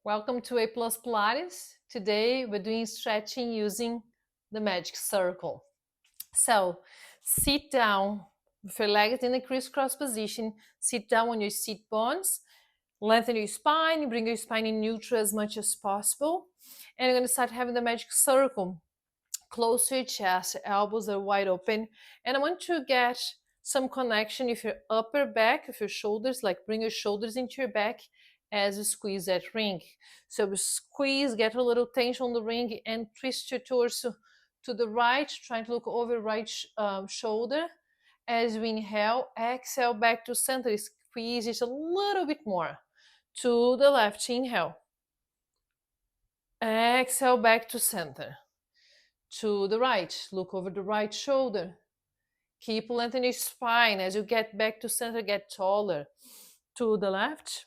Welcome to A Plus Pilates. Today we're doing stretching using the magic circle. So sit down with your legs in a crisscross position. Sit down on your seat bones. Lengthen your spine. Bring your spine in neutral as much as possible. And you're going to start having the magic circle. Close to your chest. Elbows are wide open. And I want to get some connection with your upper back, with your shoulders. Like bring your shoulders into your back as you squeeze that ring. So we squeeze, get a little tension on the ring, and twist your torso to the right, trying to look over right shoulder. As we inhale, exhale back to center, squeeze just a little bit more. To the left, inhale. Exhale back to center. To the right, look over the right shoulder. Keep lengthening your spine as you get back to center, get taller. To the left,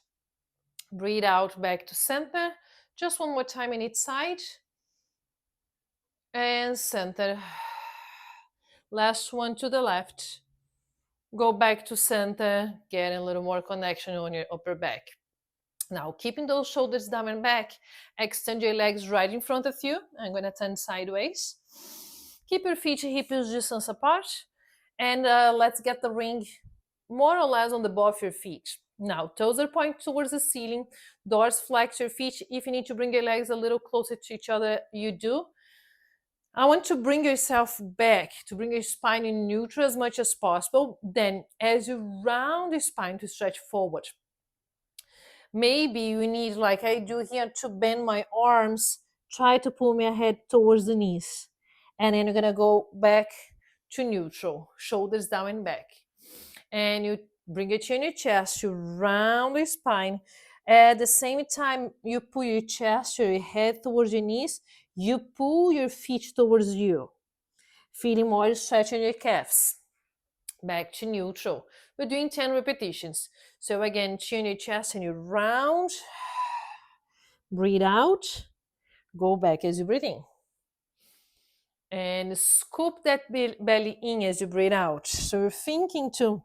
breathe out back to center. Just one more time in each side. And center. Last one to the left. Go back to center, getting a little more connection on your upper back. Now, keeping those shoulders down and back, extend your legs right in front of you. I'm going to turn sideways. Keep your feet hip distance apart. And let's get the ring more or less on the ball of your feet. Now, toes are pointed towards the ceiling. Doors flex your feet. If you need to bring your legs a little closer to each other, you do. I want to bring yourself back, to bring your spine in neutral as much as possible. Then, as you round the spine to stretch forward, maybe you need, like I do here, to bend my arms, try to pull my head towards the knees. And then you're going to go back to neutral, shoulders down and back. And you bring it in your chest, you round the spine. At the same time, you pull your chest or your head towards your knees, you pull your feet towards you, feeling more stretch in your calves. Back to neutral. We're doing 10 repetitions. So again, chin your chest and you round. Breathe out. Go back as you breathe in. And scoop that belly in as you breathe out. So you're thinking to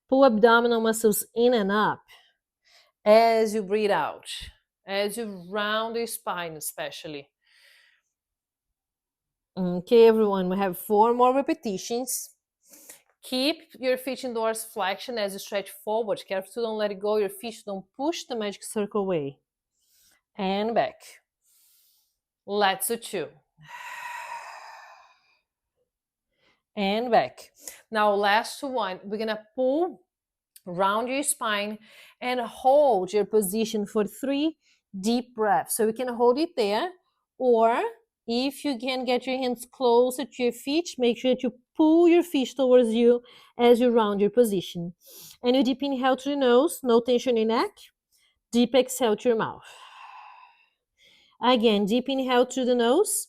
pull abdominal muscles in and up as you breathe out, as you round your spine especially. Okay, everyone, we have 4 more repetitions. Keep your feet in doors flexion as you stretch forward. Careful to don't let it go. Your feet don't push the magic circle away. And back. Let's do 2. And back. Now, last one. We're going to pull round your spine and hold your position for 3 deep breaths. So you can hold it there, or if you can get your hands closer to your feet, make sure that you pull your feet towards you as you round your position. And you deep inhale through the nose, no tension in neck. Deep exhale through your mouth. Again, deep inhale through the nose.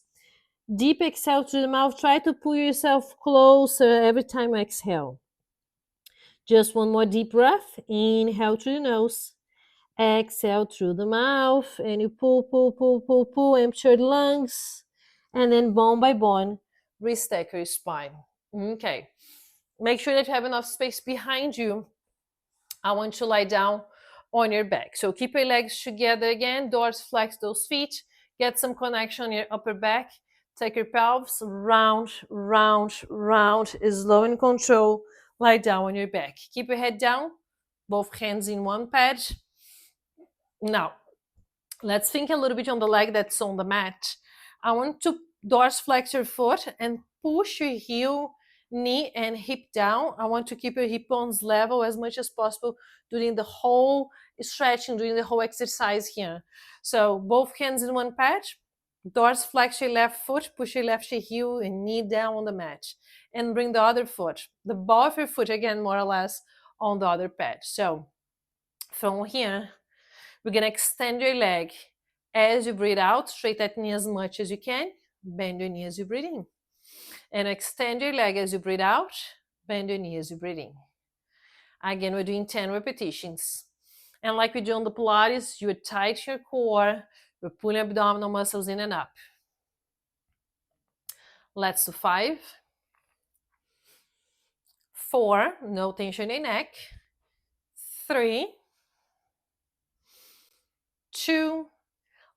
Deep exhale through the mouth. Try to pull yourself closer every time you exhale. Just one more deep breath. Inhale through the nose. Exhale through the mouth. And you pull, pull, pull, pull, pull. Empty your lungs. And then bone by bone, restack your spine. Okay. Make sure that you have enough space behind you. I want you to lie down on your back. So keep your legs together again. Doors flex those feet. Get some connection on your upper back. Take your pelvis round, round, round. Slow and control. Lie down on your back. Keep your head down. Both hands in one pad. Now, let's think a little bit on the leg that's on the mat. I want to doors flex your foot and push your heel, knee, and hip down. I want to keep your hip bones level as much as possible during the whole stretching, during the whole exercise here. So both hands in one pad. Doors flex your left foot, push your left heel and knee down on the mat. And bring the other foot, the ball of your foot again, more or less, on the other pad. So from here, we're going to extend your leg. As you breathe out, straight that knee as much as you can. Bend your knee as you breathe in. And extend your leg as you breathe out. Bend your knee as you breathe in. Again, we're doing 10 repetitions. And like we do on the Pilates, you tighten your core. We're pulling abdominal muscles in and up. Let's do 5. 4, no tension in neck. 3, 2,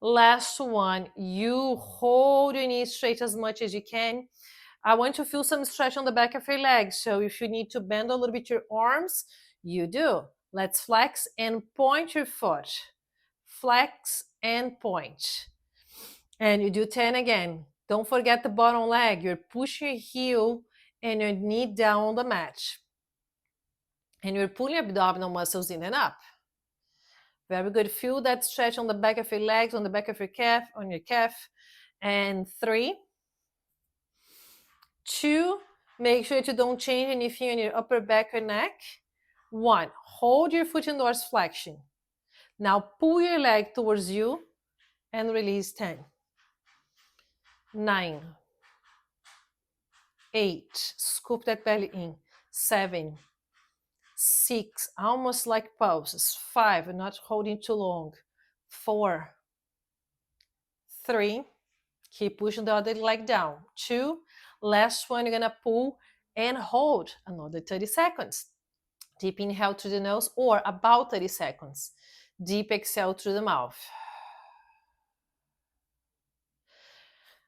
Last one, you hold your knees straight as much as you can. I want to feel some stretch on the back of your legs. So if you need to bend a little bit your arms, you do. Let's flex and point your foot. Flex and point. And you do 10 again. Don't forget the bottom leg. You're pushing your heel and your knee down on the mat. And you're pulling abdominal muscles in and up. Very good. Feel that stretch on the back of your legs, on the back of your calf, on your calf. And 3, 2, make sure you don't change anything in your upper back or neck. 1, hold your foot in dorsal flexion. Now pull your leg towards you and release. 10, 9, 8, scoop that belly in. 7, 6, almost like pulses. 5, not holding too long. 4, 3, keep pushing the other leg down. 2, last one, you're gonna pull and hold another 30 seconds. Deep inhale through the nose, or about 30 seconds. Deep exhale through the mouth.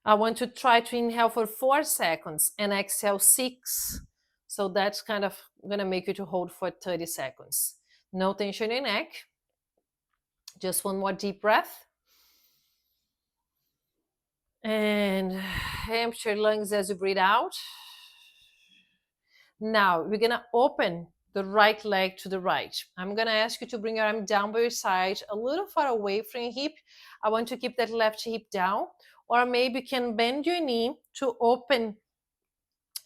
I want to try to inhale for 4 seconds and exhale 6. So that's kind of gonna make you to hold for 30 seconds. No tension in your neck. Just one more deep breath. And empty your lungs as you breathe out. Now we're gonna open the right leg to the right. I'm gonna ask you to bring your arm down by your side, a little far away from your hip. I want to keep that left hip down, or maybe you can bend your knee to open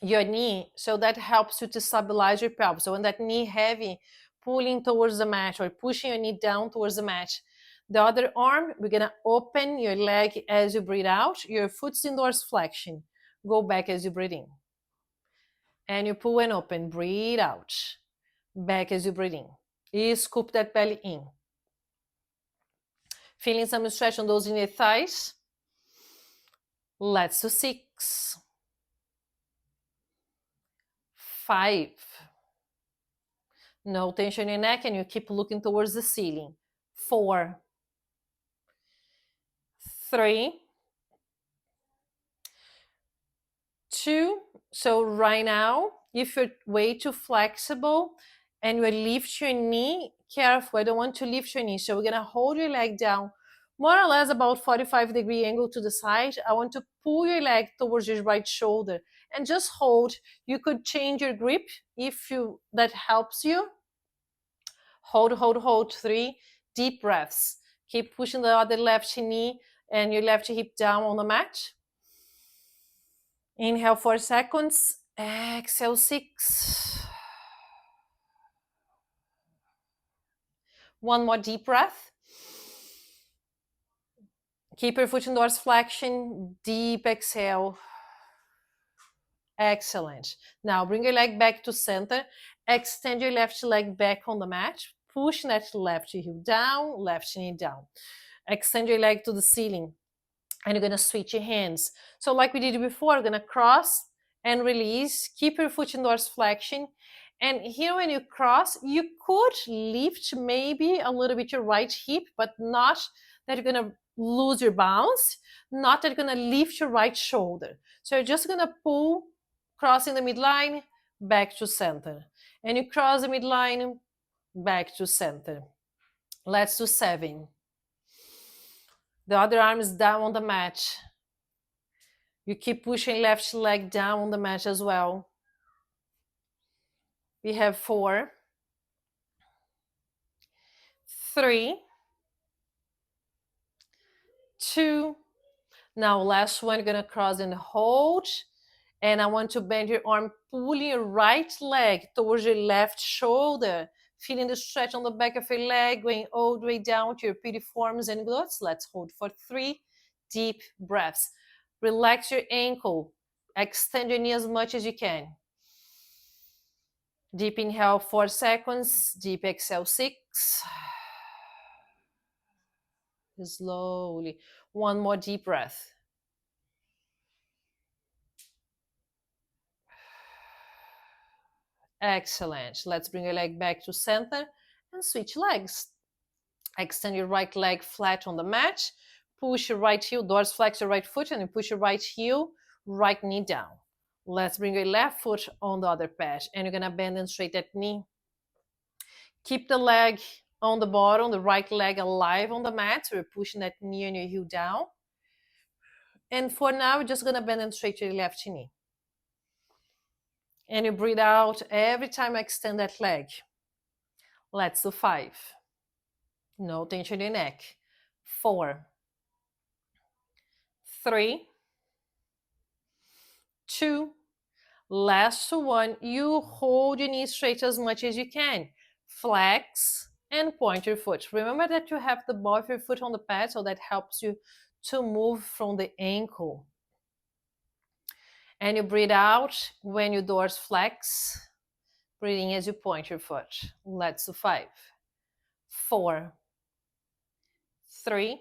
your knee, so that helps you to stabilize your pelvis. So when that knee heavy, pulling towards the mat or pushing your knee down towards the mat. The other arm, we're gonna open your leg as you breathe out. Your foot's in dorsal flexion. Go back as you breathe in. And you pull and open, breathe out. Back as you breathe in. You scoop that belly in. Feeling some stretch on those inner thighs. Let's do 6, 5. No tension in your neck, and you keep looking towards the ceiling. 4, 3, 2. So right now, if you're way too flexible and you lift your knee, careful, I don't want to lift your knee. So we're gonna hold your leg down, more or less about 45-degree angle to the side. I want to pull your leg towards your right shoulder and just hold. You could change your grip if that helps you. Hold, hold, hold. 3 deep breaths. Keep pushing the other left knee and your left hip down on the mat. Inhale 4 seconds. Exhale 6. One more deep breath. Keep your foot in dorsal flexion. Deep exhale. Excellent. Now bring your leg back to center. Extend your left leg back on the mat. Push that left heel down, left knee down. Extend your leg to the ceiling. And you're gonna switch your hands. So like we did before, we're gonna cross and release. Keep your foot in dorsal flexion. And here when you cross, you could lift maybe a little bit your right hip, but not that you're gonna lose your balance, not that you're gonna lift your right shoulder. So you're just gonna pull, crossing the midline, back to center. And you cross the midline, back to center. Let's do 7. The other arm is down on the mat. You keep pushing left leg down on the mat as well. We have 4, 3, 2. Now last one, you're gonna cross and hold. And I want to bend your arm, pulling your right leg towards your left shoulder. Feeling the stretch on the back of your leg, going all the way down to your piriformis and glutes. Let's hold for 3 deep breaths. Relax your ankle. Extend your knee as much as you can. Deep inhale 4 seconds. Deep exhale 6. Slowly. One more deep breath. Excellent. Let's bring your leg back to center and switch legs. Extend your right leg flat on the mat. push your right heel, doors flex your right foot, and you push your right heel, right knee down. Let's bring your left foot on the other patch, and you're gonna bend and straight that knee. Keep the leg on the bottom, the right leg alive on the mat, so you're pushing that knee and your heel down. And for now, we're just gonna bend and straight your left knee. And you breathe out every time I extend that leg. Let's do 5. No tension in your neck. 4, 3, 2, last 1. You hold your knee straight as much as you can. Flex and point your foot. Remember that you have the ball of your foot on the pad, so that helps you to move from the ankle. And you breathe out when your doors flex. Breathing as you point your foot. Let's do 5, 4, 3,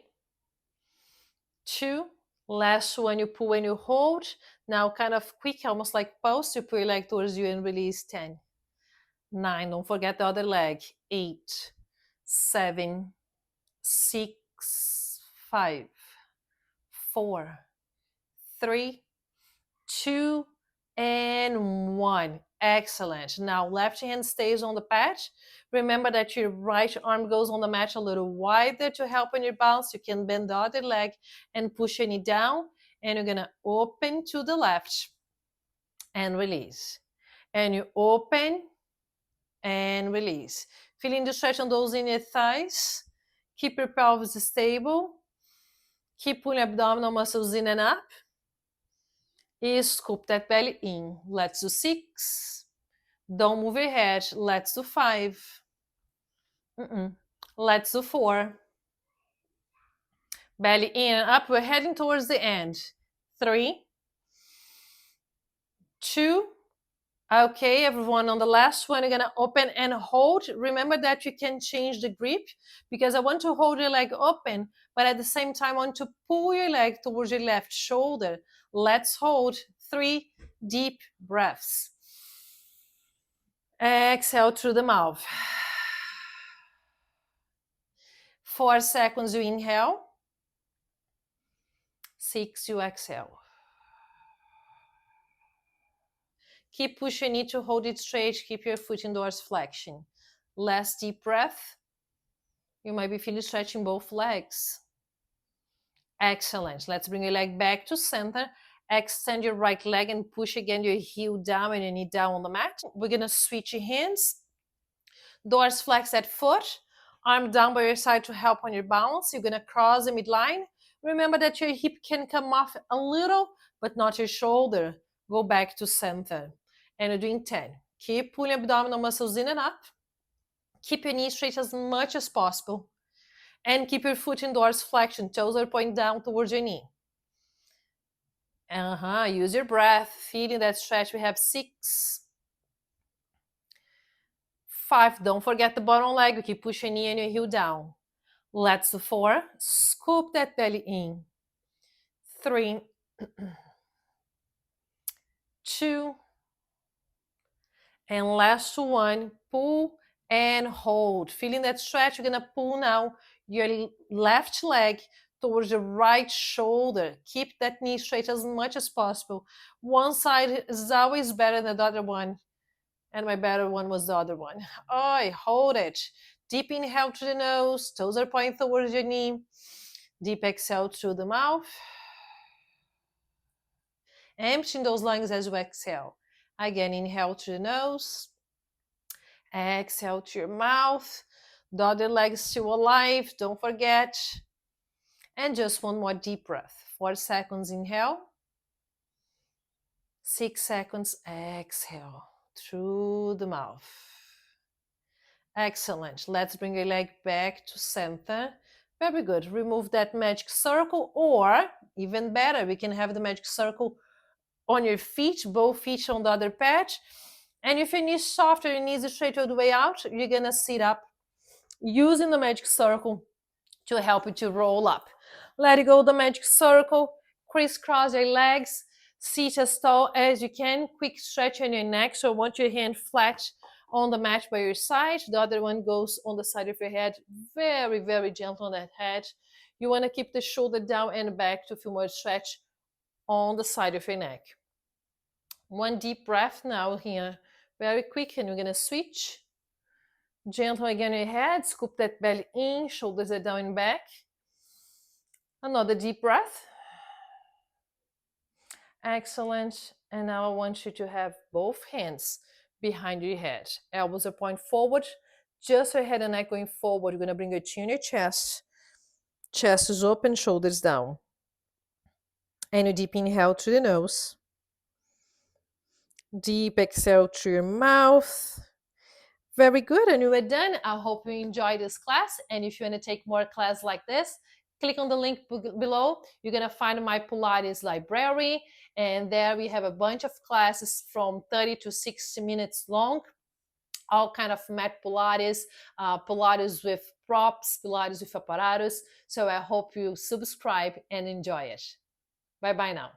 2, last 1. You pull and you hold. Now kind of quick, almost like pulse, you pull your leg towards you and release. 10, 9, don't forget the other leg. 8, 7, 6, 5, 4, 3, 2, and 1. Excellent. Now left hand stays on the pad. Remember that your right arm goes on the mat a little wider to help on your balance. You can bend the other leg and push your knee down, and you're gonna open to the left and release. And you open and release. Feeling the stretch on those inner thighs. Keep your pelvis stable. Keep pulling abdominal muscles in and up. Scoop that belly in. Let's do 6. Don't move your head. Let's do 5. Let's do 4. Belly in and up. We're heading towards the end. 3, 2. Okay, everyone, on the last one, you're gonna open and hold. Remember that you can change the grip, because I want to hold your leg open, but at the same time, I want to pull your leg towards your left shoulder. Let's hold 3 deep breaths. Exhale through the mouth. 4 seconds, you inhale. 6, you exhale. Keep pushing it to hold it straight. Keep your foot indoors flexion. Last deep breath. You might be feeling stretching both legs. Excellent. Let's bring your leg back to center. Extend your right leg and push again your heel down and your knee down on the mat. We're going to switch your hands. Doors flex that foot. Arm down by your side to help on your balance. You're going to cross the midline. Remember that your hip can come off a little, but not your shoulder. Go back to center. And you're doing 10. Keep pulling abdominal muscles in and up. Keep your knee straight as much as possible. And keep your foot indoors flexion. Toes are pointing down towards your knee. Use your breath. Feeling that stretch. We have 6. 5. Don't forget the bottom leg. You keep pushing your knee and your heel down. Let's do 4. Scoop that belly in. 3. 2. And last 1. Pull and hold. Feeling that stretch, you're going to pull now your left leg towards the right shoulder. Keep that knee straight as much as possible. One side is always better than the other one. And my better one was the other one. Hold it. Deep inhale through the nose. Toes are pointing towards your knee. Deep exhale through the mouth. Emptying those lungs as you exhale. Again, inhale through the nose. Exhale to your mouth. The other leg is still alive. Don't forget. And just one more deep breath. 4 seconds, inhale. 6 seconds, exhale through the mouth. Excellent. Let's bring your leg back to center. Very good. Remove that magic circle, or even better, we can have the magic circle on your feet, both feet on the other patch. And if your knees soft or your knees are straight all the way out, you're going to sit up using the magic circle to help you to roll up. Let go of the magic circle, crisscross your legs, sit as tall as you can, quick stretch on your neck. So I want your hand flat on the mat by your side. The other one goes on the side of your head. Very, very gentle on that head. You want to keep the shoulder down and back to feel more stretch on the side of your neck. One deep breath now here, very quick, and we're going to switch. Gentle again on your head, scoop that belly in, shoulders are down and back. Another deep breath. Excellent. And now I want you to have both hands behind your head. Elbows are point forward, just your head and neck going forward. You're going to bring your chin on your chest. Chest is open, shoulders down. And you deep inhale through the nose. Deep exhale through your mouth. Very good. And we're done. I hope you enjoyed this class. And if you want to take more class like this, click on the link below. You're going to find my Pilates library. And there we have a bunch of classes from 30 to 60 minutes long. All kind of mat Pilates, Pilates with props, Pilates with apparatus. So I hope you subscribe and enjoy it. Bye-bye now.